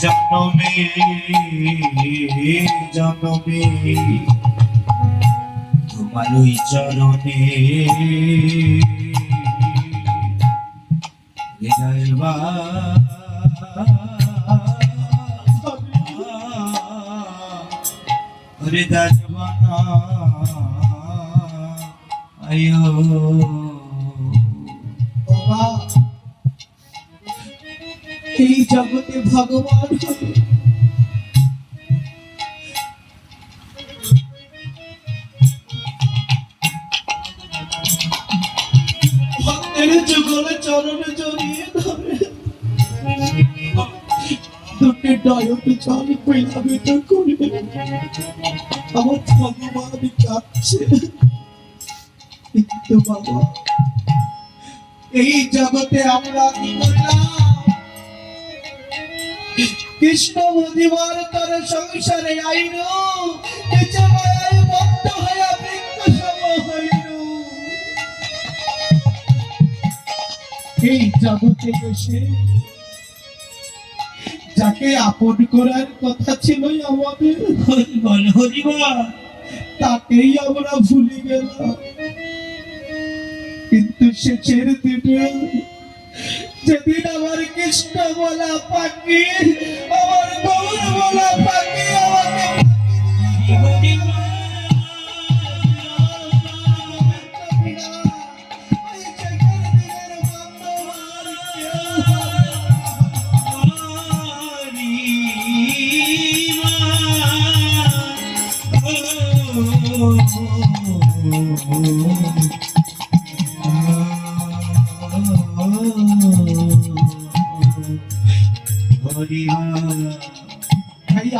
জনমে জনমে তোমার ওই চরণে এই জগতে ভগবান ভক্তের যুগলে চরণে জড়িয়ে ধরে দুটি ডায়কে চালি পৈলাবিত করে আমার ভগবান কাঁদছে। কিন্তু বাবা এই জগতে আমরা কি করলাম? কৃষ্ণ মদিবার তার সংসারে আইন বদ্ধ হয়ে বৃক্ষ সম হইল। এই জগতে বসে যাকে আপন করার কথা ছিল আমাদের তাকেই আমরা ভুলে গেলাম। কিন্তু শেষের দিনে যেদিন আমার কৃষ্ণ বলা পাখি আমার গৌর বলা পাখি আমাকে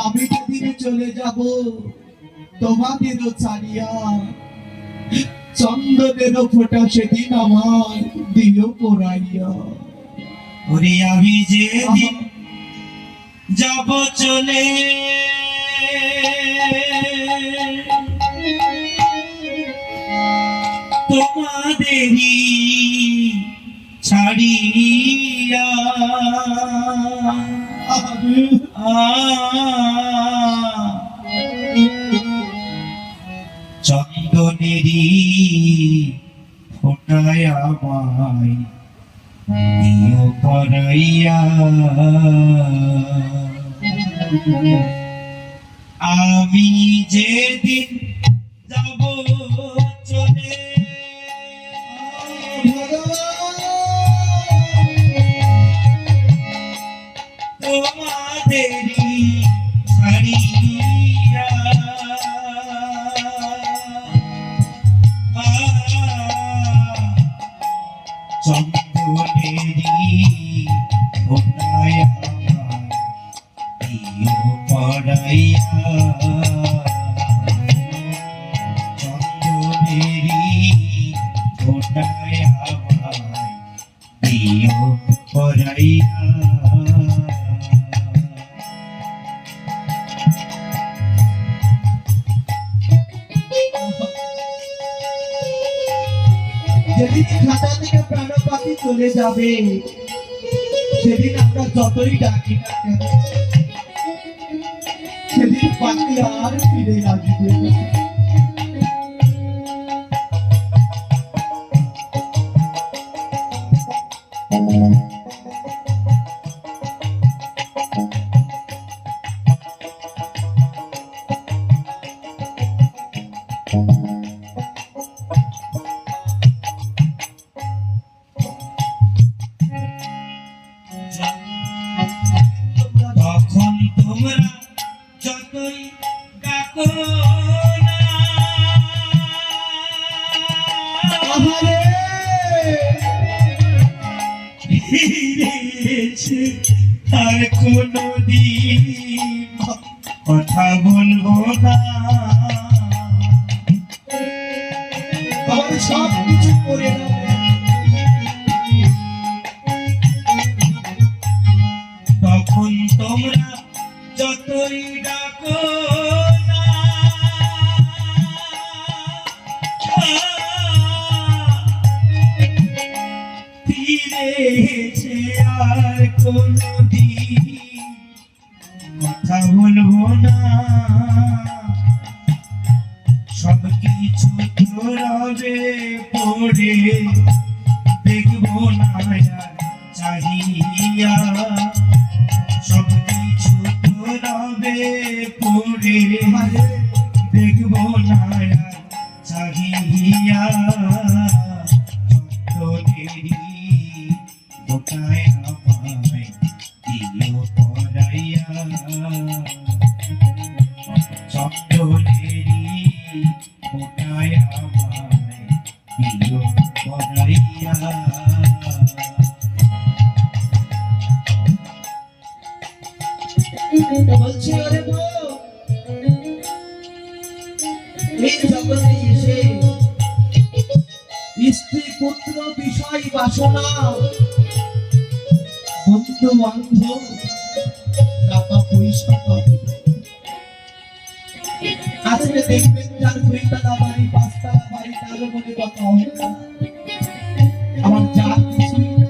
আমি যেদিন চলে যাব তোমাদেরও ছাড়িয়া চন্দনেরও ফোঁটা সেদিন আমার দিও পড়াইয়া। ওরে আমি যেদিন যাব চলে তোমাদেরই ছাড়িয়া চন্দনেরই ফোটায় আমায় দিও পরাইয়া। আমি যেদিন যাব চলে তোমাদেরই ছাড়িয়া চন্দনেরই ফোটায় দিও পড়াইয়া। চন্দনেরই ফোটায় দিও পড়াইয়া। যেদিন খাতা থেকে প্রাণ পাখি চলে যাবে সেদিন আমরা যতই ডাকি না কেন সেদিন পাখি আর ফিরে আসবে। তখন তোমরা যতই ডাকো না আহারে ফিরেছে আর কোনদিন কথা বলবো না আমার সব কিছু করে দাও তখন তোমরা যতই ডাকো না ফিরেছে আর কোনদিন কথা বলবো না সব কিছু তো রবে পড়ে দেখবো না আর চাহিয়া সব কিছু তো রবে পড়ে দেখবো না আর চাহিয়া চন্দ্রেরই গোটায় আমায় দিল পড়াইয়া চন্দ্রেরই গোটায় আমায় দিল পড়াইয়া বলছি আরে বউ এই জগতে এসে স্ত্রী পুত্র বিষয় বাসনা বন্ধু বান্ধব টাকা পয়সা পাবে আজকে দেখবেন যার দুইতলা বাড়ি পাঁচতলা বাড়ি তার মনে কথা অহংকার আমার যা কিছুই না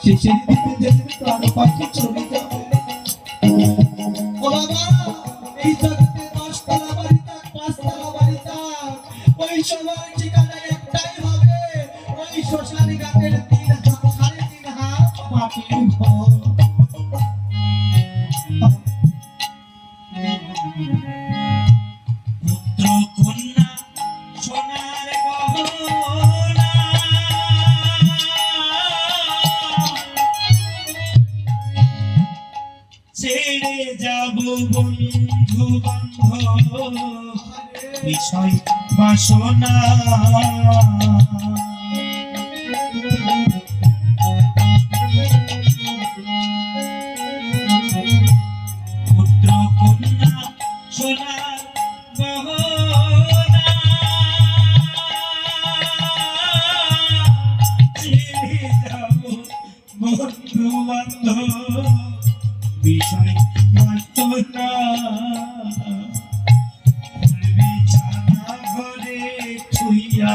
শেষের দিকে যেদিন প্রাণ পাখি চলে যাবে ও বাবা এই জগতে 10তলা বাড়ি থাক 5তলা বাড়ি থাক ওই সবার ঠিকানা একটাই হবে ওই শ্মশান ঘাটের 3.5 হাত মাটির ঘর পুত্র কন্যা সোনার গহনা ছেড়ে যাব বন্ধু বান্ধব বিষয় বাসনা পুত্র কন্যা সোনার গহনা ছেড়ে যাব বন্ধু বান্ধব বিষয় বাসনা বিছানা ঘরে শুইয়া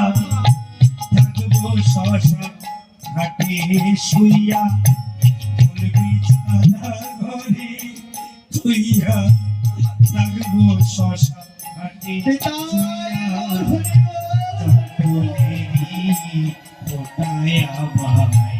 থাকবো শ্মশান ঘাটে শুইয়া বিছানা ঘরে শুইয়া থাকবো শ্মশান ঘাটে শুইয়া কোটায় আমায়